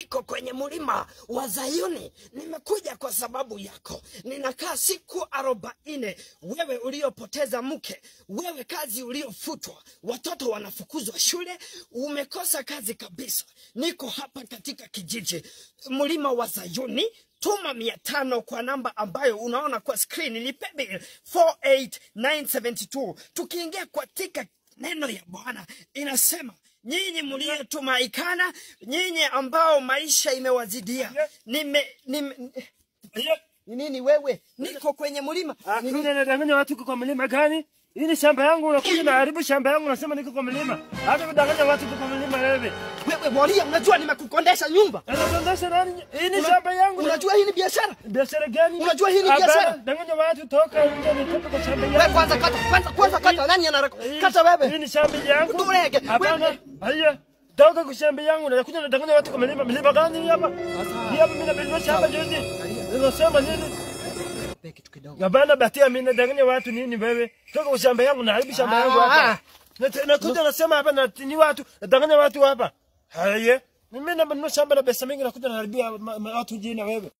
Niko kwenye mlima wa Zayuni, nimekuja kwa sababu yako. Ninakaa siku 40, wewe uliopoteza mke, wewe kazi uliofutwa, watoto wanafukuzwa shule, umekosa kazi kabisa. Niko hapa katika kijiji mlima wa Zayuni. Tuma 500 kwa namba ambayo unaona kwa screen, ni paybill 48972. Tukiingia katika neno ya Bwana inasema, nyinyi mliyetuma ikana, nyinyi ambao maisha imewazidia. Nini wewe? Niko kwenye mlima. Nini nadanganya watu kwa mlima gani? Hii ni shamba yangu, unakuja na haribu shamba yangu, unasema niko kwa mlima. Hata kudanganya watu kwa mlima wewe. Wewe Moria, unajua nimekukondesha nyumba. Unakondesha nani? Hii ni shamba yangu. Unajua hii ni biashara? Biashara gani? Unajua hii ni biashara? Danganya watu toka nje, nitoka kwa shamba yangu. Wewe kwanza kata nani kata wewe? Hii ni shamba yangu. Turege. Hapana. Haya. Toka kwa shamba yangu, unakuja unadanganya watu kwa mlima. Mlima gani hapa? Hapa mimi na shamba juzi. Unasema nini? Kitu kidogo. Gabana batia mimi nadanganya watu nini wewe? Toka kwa shamba yangu na haribu shamba yangu hapa. Nakuja nasema hapa na ni watu, nadanganya watu hapa. Haya. Mimi na shamba na pesa mingi nakuja na haribia watu jina wewe.